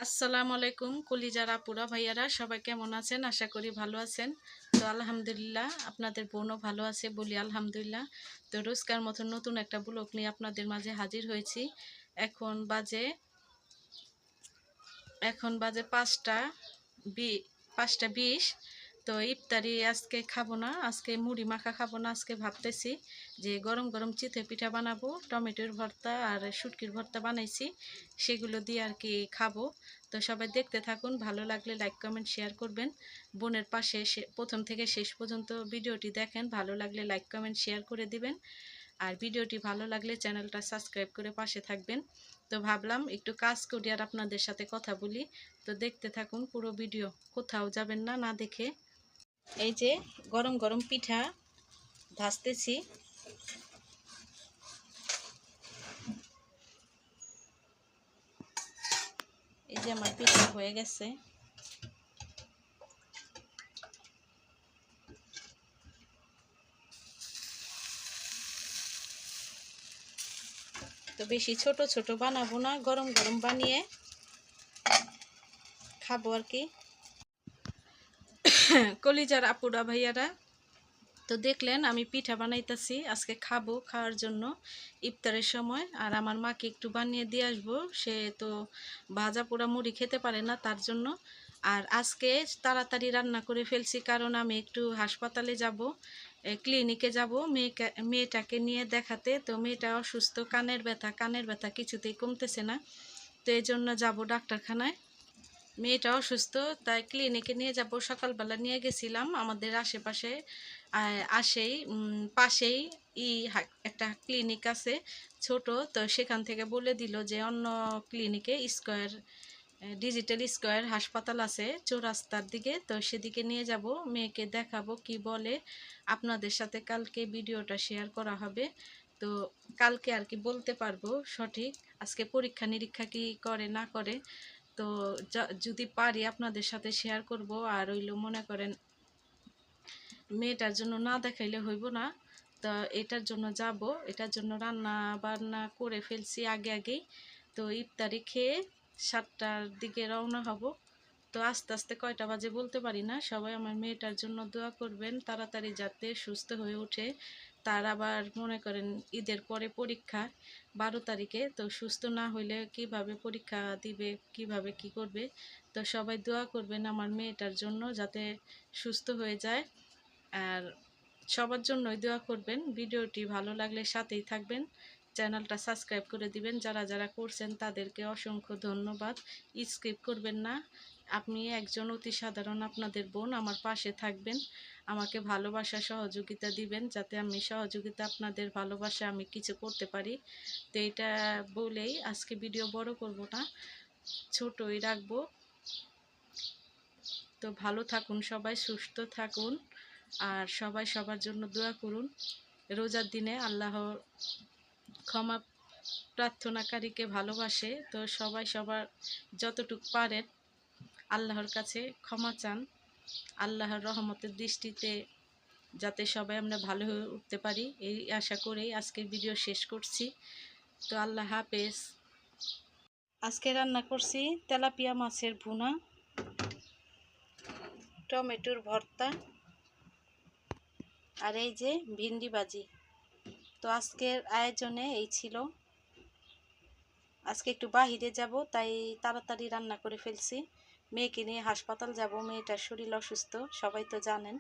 আসসালামু আলাইকুম কলিজার আপুরা ভাইয়ারা সবাই কেমন আছেন? আশা করি ভালো আছেন। তো আলহামদুলিল্লাহ আপনাদের বোনও ভালো আছে বলি আলহামদুলিল্লাহ। তো রোজকার মতন নতুন একটা ব্লগ নিয়ে আপনাদের মাঝে হাজির হয়েছি। এখন বাজে এখন বাজে 5টা 20। তো ইফতারি আজকে খাবো না, আজকে মুড়ি মাখা খাবো না। আজকে ভাবতেছি যে গরম গরম চিতই পিঠা বানাবো, টমেটোর ভর্তা আর শুটকির ভর্তা বানাইছি, সেগুলো দিয়ে আর কি খাবো। তো সবাই দেখতে থাকুন, ভালো লাগলে লাইক কমেন্ট শেয়ার করবেন। বোনের পাশে প্রথম থেকে শেষ পর্যন্ত ভিডিওটি দেখেন, ভালো লাগলে লাইক কমেন্ট শেয়ার করে দিবেন। আর ভিডিওটি ভালো লাগলে চ্যানেলটা সাবস্ক্রাইব করে পাশে থাকবেন। তো ভাবলাম একটু কাজ করি আর আপনাদের সাথে কথা বলি। তো দেখতে থাকুন পুরো ভিডিও, কোথাও যাবেন না না দেখে। এই যে গরম গরম পিঠা ভাজতেছি। এই যে আমার পিঠা হয়ে গেছে। তো বেশি ছোট ছোট বানাবো না, গরম গরম বানিয়ে খাবো আর কি। কলিজার আপুরা ভাইয়ারা, তো দেখলেন আমি পিঠা বানাইতেছি আজকে খাবো, খাওয়ার জন্য ইফতারের সময়। আর আমার মাকে একটু বানিয়ে দিয়ে আসবো, সে তো ভাজা পোড়া মুড়ি খেতে পারে না, তার জন্য। আর আজকে তাড়াতাড়ি রান্না করে ফেলছি, কারণ আমি একটু হাসপাতালে যাব, ক্লিনিকে যাব মেয়েটাকে নিয়ে দেখাতে। তো মেয়েটা অসুস্থ, কানের ব্যথা কিছুতেই কমতেছে না। তো এই জন্য যাবো ডাক্তারখানায়। মেয়েটা অসুস্থ, তাই ক্লিনিকে নিয়ে যাব। সকালবেলা নিয়ে গেছিলাম আমাদের আশেপাশে, পাশেই একটা ক্লিনিক আছে ছোট। তো সেখান থেকে বলে দিল যে অন্য ক্লিনিকে ডিজিটাল স্কোয়ার হাসপাতাল আছে চৌরাস্তার দিকে, তো সেদিকে নিয়ে যাব, মেয়েকে দেখাবো কি বলে। আপনাদের সাথে কালকে ভিডিওটা শেয়ার করা হবে। তো কালকে আর কি বলতে পারবো সঠিক, আজকে পরীক্ষা নিরীক্ষা কি করে না করে। তো যদি পারি আপনাদের সাথে শেয়ার করব। আর ওইলো মনে করেন মেয়েটার জন্য না দেখাইলে হইব না। তো এটার জন্য যাব, এটার জন্য রান্না বান্না করে ফেলছি আগে আগেই। তো ইফতারি খেয়ে 7টার দিকে রওনা হব। তো আস্তে আস্তে কয়টা বাজে বলতে পারি না। সবাই আমার মেয়েটার জন্য দোয়া করবেন, তাড়াতাড়ি যাতে সুস্থ হয়ে ওঠে। তার আবার মনে করেন ঈদের পরে পরীক্ষা 12 তারিখে। তো সুস্থ না হইলে কিভাবে পরীক্ষা দিবে, কিভাবে কি করবে। তো সবাই দোয়া করবেন আমার মেয়েটার জন্য যাতে সুস্থ হয়ে যায়। আর সবার জন্যই দোয়া করবেন। ভিডিওটি ভালো লাগলে সাথেই থাকবেন, চ্যানেলটা সাবস্ক্রাইব করে দিবেন। যারা যারা করছেন তাদেরকে অসংখ্য ধন্যবাদ। স্কিপ করবেন না। আপনি একজন অতি সাধারণ আপনাদের বোন, আমার পাশে থাকবেন, আমাকে ভালোবাসা সহযোগিতা দিবেন, যাতে আমি সহযোগিতা আপনাদের ভালোবাসা আমি কিছু করতে পারি। তো এটা বলেই আজকে ভিডিও বড় করব না, ছোটই রাখবো। তো ভালো থাকুন সবাই, সুস্থ থাকুন, আর সবাই সবার জন্য দোয়া করুন। রোজার দিনে আল্লাহ ক্ষমা প্রার্থনাকারীকে ভালোবাসে। তো সবাই সবার যতটুক পারেন আল্লাহর কাছে ক্ষমা চান, আল্লাহর রহমতের দৃষ্টিতে যাতে সবাই আমরা ভালো হয়ে উঠতে পারি, এই আশা করেই আজকের ভিডিও শেষ করছি। তো আল্লাহ হাফেজ। আজকে রান্না করছি তেলাপিয়া মাছের ভুনা, টমেটোর ভর্তা, আর এই যে ভিন্ডি ভাজি। তো আজকের আয়োজনে এই ছিল। আজকে একটু বাহিরে যাব, তাই তাড়াতাড়ি রান্না করে ফেলছি। মেয়েকে নিয়ে হাসপাতাল যাব, মেয়েটার শরীর অসুস্থ, সবাই তো জানেন।